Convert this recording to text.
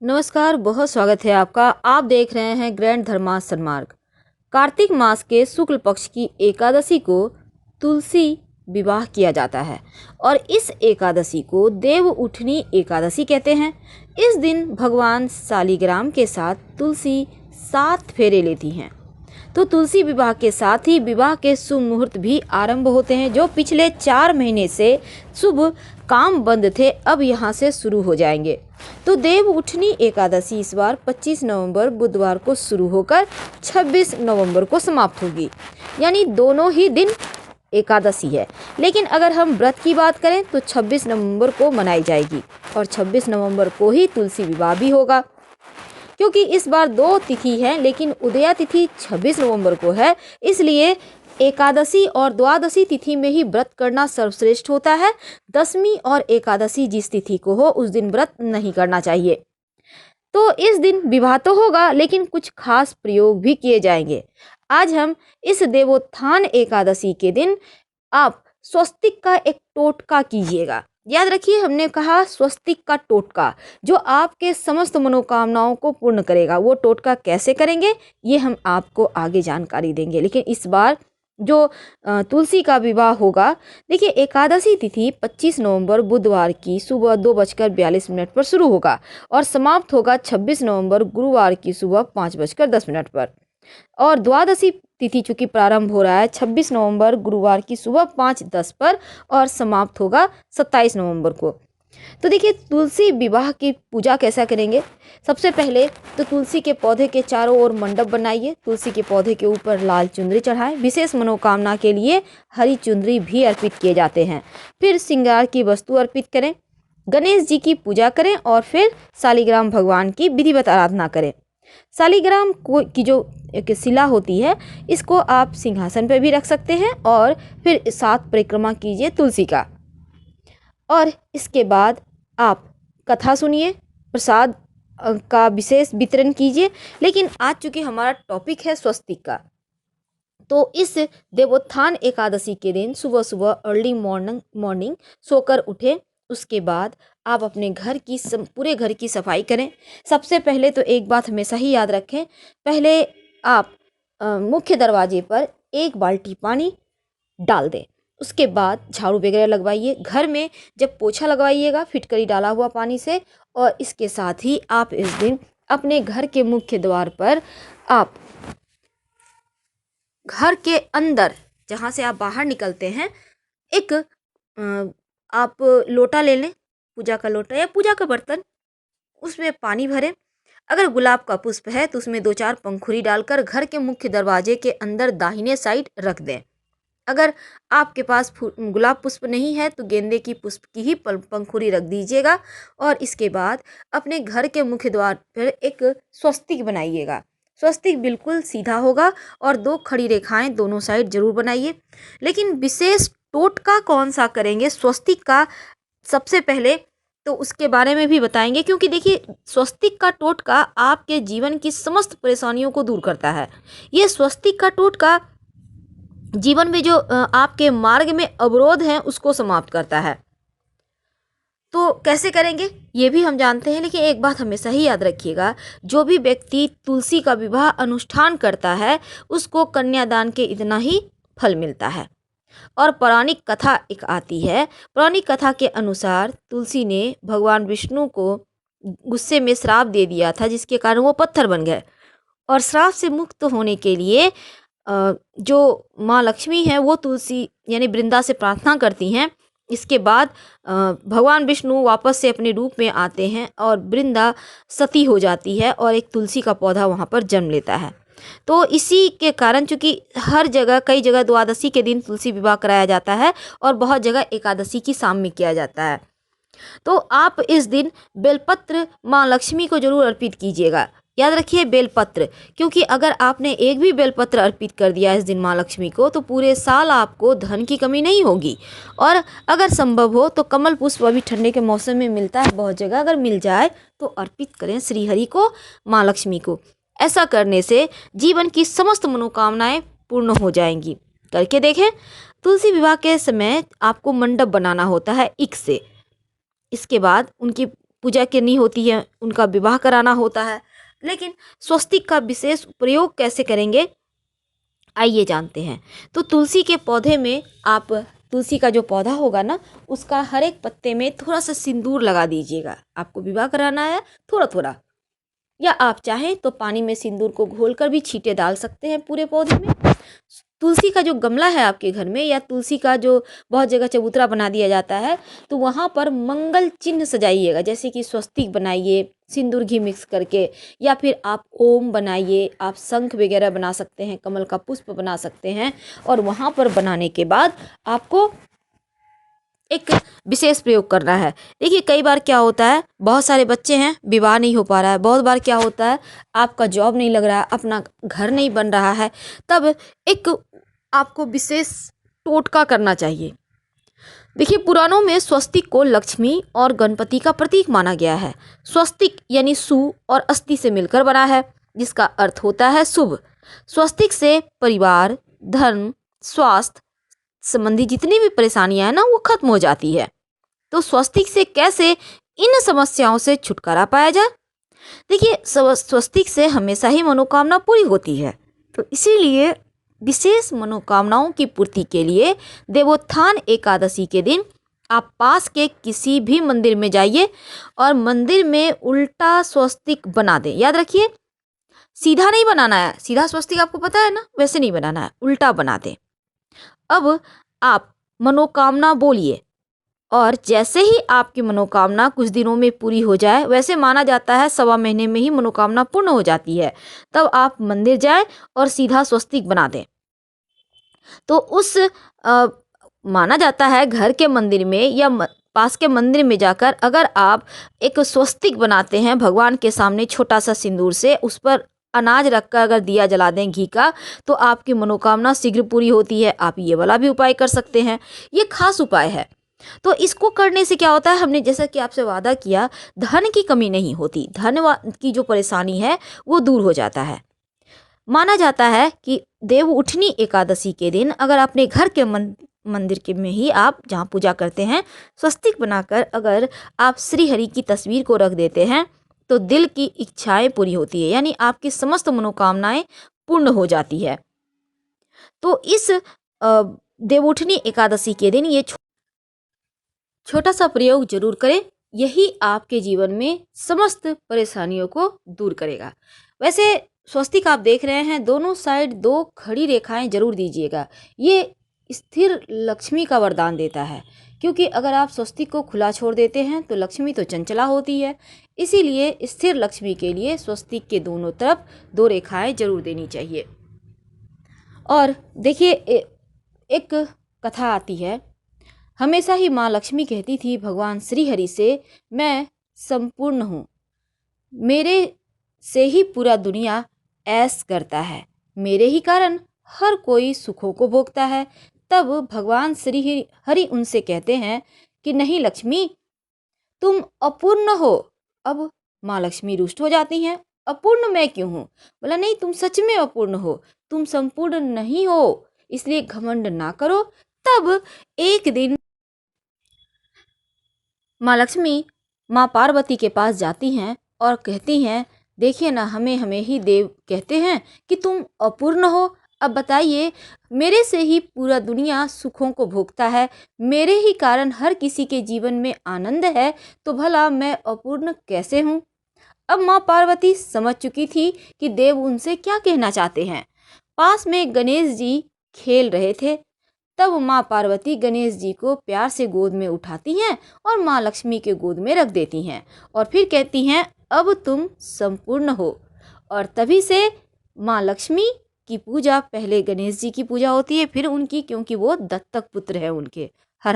नमस्कार, बहुत स्वागत है आपका। आप देख रहे हैं ग्रैंड धर्मार्थ सन्मार्ग। कार्तिक मास के शुक्ल पक्ष की एकादशी को तुलसी विवाह किया जाता है और इस एकादशी को देव उठनी एकादशी कहते हैं। इस दिन भगवान शालिग्राम के साथ तुलसी 7 फेरे लेती हैं। तो तुलसी विवाह के साथ ही विवाह के शुभ मुहूर्त भी आरंभ होते हैं, जो पिछले 4 महीने से शुभ काम बंद थे, अब यहाँ से शुरू हो जाएंगे। तो देव उठनी एकादशी इस बार 25 नवंबर बुधवार को शुरू होकर 26 नवंबर को समाप्त होगी, यानी दोनों ही दिन एकादशी है। लेकिन अगर हम व्रत की बात करें तो 26 नवंबर को मनाई जाएगी और 26 नवंबर को ही तुलसी विवाह भी होगा। क्योंकि इस बार 2 तिथि है, लेकिन उदया तिथि 26 नवंबर को है, इसलिए एकादशी और द्वादशी तिथि में ही व्रत करना सर्वश्रेष्ठ होता है। दशमी और एकादशी जिस तिथि को हो उस दिन व्रत नहीं करना चाहिए। तो इस दिन विवाह तो होगा, लेकिन कुछ खास प्रयोग भी किए जाएंगे। आज हम इस देवोत्थान एकादशी के दिन आप स्वस्तिक का एक टोटका कीजिएगा। याद रखिए, हमने कहा स्वस्तिक का टोटका, जो आपके समस्त मनोकामनाओं को पूर्ण करेगा। वो टोटका कैसे करेंगे ये हम आपको आगे जानकारी देंगे। लेकिन इस बार जो तुलसी का विवाह होगा, देखिए एकादशी तिथि 25 नवंबर बुधवार की सुबह 2:42 पर शुरू होगा और समाप्त होगा 26 नवंबर गुरुवार की सुबह 5:10 पर। और द्वादशी तिथि चूंकि प्रारंभ हो रहा है 26 नवंबर गुरुवार की सुबह 5:10 पर और समाप्त होगा 27 नवंबर को। तो देखिए तुलसी विवाह की पूजा कैसा करेंगे। सबसे पहले तो तुलसी के पौधे के चारों ओर मंडप बनाइए। तुलसी के पौधे के ऊपर लाल चुनरी चढ़ाएं। विशेष मनोकामना के लिए हरी चुनरी भी अर्पित किए जाते हैं। फिर श्रृंगार की वस्तु अर्पित करें, गणेश जी की पूजा करें और फिर शालिग्राम भगवान की विधिवत आराधना करें। शालिग्राम की जो एक शिला होती है, इसको आप सिंहासन पर भी रख सकते हैं और फिर 7 परिक्रमा कीजिए तुलसी का। और इसके बाद आप कथा सुनिए, प्रसाद का विशेष वितरण कीजिए। लेकिन आज चूंकि हमारा टॉपिक है स्वस्तिक का, तो इस देवोत्थान एकादशी के दिन सुबह सुबह अर्ली मॉर्निंग सोकर उठें। उसके बाद आप अपने घर की पूरे घर की सफाई करें। सबसे पहले तो एक बात हमेशा ही याद रखें, पहले आप मुख्य दरवाजे पर 1 बाल्टी पानी डाल दें। उसके बाद झाड़ू वगैरह लगवाइए। घर में जब पोछा लगवाइएगा फिटकरी डाला हुआ पानी से। और इसके साथ ही आप इस दिन अपने घर के मुख्य द्वार पर आप घर के अंदर जहाँ से आप बाहर निकलते हैं, एक आप लोटा ले लें, पूजा का लोटा या पूजा का बर्तन, उसमें पानी भरें। अगर गुलाब का पुष्प है तो उसमें 2-4 पंखुड़ी डालकर घर के मुख्य दरवाजे के अंदर दाहिने साइड रख दें। अगर आपके पास गुलाब पुष्प नहीं है तो गेंदे की पुष्प की ही पंखुड़ी रख दीजिएगा। और इसके बाद अपने घर के मुख्य द्वार पर एक स्वस्तिक बनाइएगा। स्वस्तिक बिल्कुल सीधा होगा और 2 खड़ी रेखाएं दोनों साइड जरूर बनाइए। लेकिन विशेष टोटका कौन सा करेंगे स्वस्तिक का, सबसे पहले तो उसके बारे में भी बताएंगे। क्योंकि देखिए स्वस्तिक का टोटका आपके जीवन की समस्त परेशानियों को दूर करता है। ये स्वस्तिक का टोटका जीवन में जो आपके मार्ग में अवरोध हैं उसको समाप्त करता है। तो कैसे करेंगे ये भी हम जानते हैं। लेकिन एक बात हमेशा ही याद रखिएगा, जो भी व्यक्ति तुलसी का विवाह अनुष्ठान करता है उसको कन्यादान के इतना ही फल मिलता है। और पौराणिक कथा एक आती है। पौराणिक कथा के अनुसार तुलसी ने भगवान विष्णु को गुस्से में श्राप दे दिया था, जिसके कारण वो पत्थर बन गए। और श्राप से मुक्त होने के लिए जो माँ लक्ष्मी है वो तुलसी यानी वृंदा से प्रार्थना करती हैं। इसके बाद भगवान विष्णु वापस से अपने रूप में आते हैं और वृंदा सती हो जाती है और एक तुलसी का पौधा वहाँ पर जन्म लेता है। तो इसी के कारण चूंकि हर जगह कई जगह द्वादशी के दिन तुलसी विवाह कराया जाता है और बहुत जगह एकादशी की शाम में किया जाता है। तो आप इस दिन बेलपत्र माँ लक्ष्मी को जरूर अर्पित कीजिएगा। याद रखिए बेलपत्र, क्योंकि अगर आपने एक भी बेलपत्र अर्पित कर दिया इस दिन माँ लक्ष्मी को तो पूरे साल आपको धन की कमी नहीं होगी। और अगर संभव हो तो कमल पुष्प अभी ठंडे के मौसम में मिलता है बहुत जगह, अगर मिल जाए तो अर्पित करें श्रीहरि को, माँ लक्ष्मी को। ऐसा करने से जीवन की समस्त मनोकामनाएं पूर्ण हो जाएंगी। करके देखें। तुलसी विवाह के समय आपको मंडप बनाना होता है ईख से। इसके बाद उनकी पूजा करनी होती है, उनका विवाह कराना होता है। लेकिन स्वस्तिक का विशेष प्रयोग कैसे करेंगे, आइए जानते हैं। तो तुलसी के पौधे में आप तुलसी का जो पौधा होगा ना, उसका हर एक पत्ते में थोड़ा सा सिंदूर लगा दीजिएगा। आपको विवाह कराना है, थोड़ा थोड़ा, या आप चाहें तो पानी में सिंदूर को घोलकर भी छींटे डाल सकते हैं पूरे पौधे में। तुलसी का जो गमला है आपके घर में, या तुलसी का जो बहुत जगह चबूतरा बना दिया जाता है, तो वहाँ पर मंगल चिन्ह सजाइएगा। जैसे कि स्वस्तिक बनाइए सिंदूर घी मिक्स करके, या फिर आप ओम बनाइए, आप शंख वगैरह बना सकते हैं, कमल का पुष्प बना सकते हैं। और वहाँ पर बनाने के बाद आपको एक विशेष प्रयोग करना है। देखिए कई बार क्या होता है, बहुत सारे बच्चे हैं, विवाह नहीं हो पा रहा है। बहुत बार क्या होता है, आपका जॉब नहीं लग रहा है, अपना घर नहीं बन रहा है, तब एक आपको विशेष टोटका करना चाहिए। देखिए पुराणों में स्वस्तिक को लक्ष्मी और गणपति का प्रतीक माना गया है। स्वस्तिक यानी सु और अस्थि से मिलकर बना है, जिसका अर्थ होता है शुभ। स्वस्तिक से परिवार, धर्म, स्वास्थ्य संबंधी जितनी भी परेशानियां हैं ना, वो खत्म हो जाती है। तो स्वस्तिक से कैसे इन समस्याओं से छुटकारा पाया जाए? देखिए स्वस्तिक से हमेशा ही मनोकामना पूरी होती है। तो इसीलिए विशेष मनोकामनाओं की पूर्ति के लिए देवोत्थान एकादशी के दिन आप पास के किसी भी मंदिर में जाइए और मंदिर में उल्टा स्वस्तिक बना दें। याद रखिए, सीधा नहीं बनाना है, सीधा स्वस्तिक आपको पता है ना, वैसे नहीं बनाना है, उल्टा बना दें। अब आप मनोकामना बोलिए, और जैसे ही आपकी मनोकामना कुछ दिनों में पूरी हो जाए, वैसे माना जाता है 1.25 महीने में ही मनोकामना पूर्ण हो जाती है, तब आप मंदिर जाएं और सीधा स्वस्तिक बना दें। तो उस माना जाता है घर के मंदिर में या पास के मंदिर में जाकर अगर आप एक स्वस्तिक बनाते हैं भगवान के सामने, छोटा सा सिंदूर से उस पर अनाज रखकर अगर दिया जला दें घी का, तो आपकी मनोकामना शीघ्र पूरी होती है। आप ये वाला भी उपाय कर सकते हैं, ये खास उपाय है। तो इसको करने से क्या होता है, हमने जैसा कि आपसे वादा किया, धन की कमी नहीं होती, धन की जो परेशानी है वो दूर हो जाता है। माना जाता है कि देव उठनी एकादशी के दिन अगर अपने घर के मंदिर के में ही आप जहाँ पूजा करते हैं, स्वस्तिक बनाकर अगर आप श्री हरि की तस्वीर को रख देते हैं, तो दिल की इच्छाएं पूरी होती है, यानी आपकी समस्त मनोकामनाएं पूर्ण हो जाती है। तो इस देवउठनी एकादशी के दिन ये छोटा सा प्रयोग जरूर करें, यही आपके जीवन में समस्त परेशानियों को दूर करेगा। वैसे स्वस्तिक आप देख रहे हैं, दोनों साइड 2 खड़ी रेखाएं जरूर दीजिएगा। ये स्थिर लक्ष्मी का वरदान देता है, क्योंकि अगर आप स्वस्तिक को खुला छोड़ देते हैं तो लक्ष्मी तो चंचला होती है। इसीलिए स्थिर लक्ष्मी के लिए स्वस्तिक के दोनों तरफ 2 रेखाएं जरूर देनी चाहिए। और देखिए एक कथा आती है, हमेशा ही माँ लक्ष्मी कहती थी भगवान श्री हरि से, मैं संपूर्ण हूँ, मेरे से ही पूरा दुनिया ऐश करता है, मेरे ही कारण हर कोई सुखों को भोगता है। तब भगवान श्री हरि उनसे कहते हैं कि नहीं लक्ष्मी, तुम अपूर्ण हो। अब माँ लक्ष्मी रुष्ट हो जाती हैं, अपूर्ण मैं क्यों हूँ? बोला नहीं, तुम सच में अपूर्ण हो, तुम संपूर्ण नहीं हो, इसलिए घमंड ना करो। तब एक दिन माँ लक्ष्मी माँ पार्वती के पास जाती हैं और कहती हैं, देखिए ना, हमें ही देव कहते हैं कि तुम अपूर्ण हो। अब बताइए, मेरे से ही पूरा दुनिया सुखों को भोगता है, मेरे ही कारण हर किसी के जीवन में आनंद है, तो भला मैं अपूर्ण कैसे हूँ? अब माँ पार्वती समझ चुकी थी कि देव उनसे क्या कहना चाहते हैं। पास में गणेश जी खेल रहे थे। तब माँ पार्वती गणेश जी को प्यार से गोद में उठाती हैं और माँ लक्ष्मी के गोद में रख देती हैं और फिर कहती हैं, अब तुम संपूर्ण हो। और तभी से माँ लक्ष्मी की पूजा, पहले गणेश जी की पूजा होती है, फिर उनकी, क्योंकि वो दत्तक पुत्र है उनके। हर हर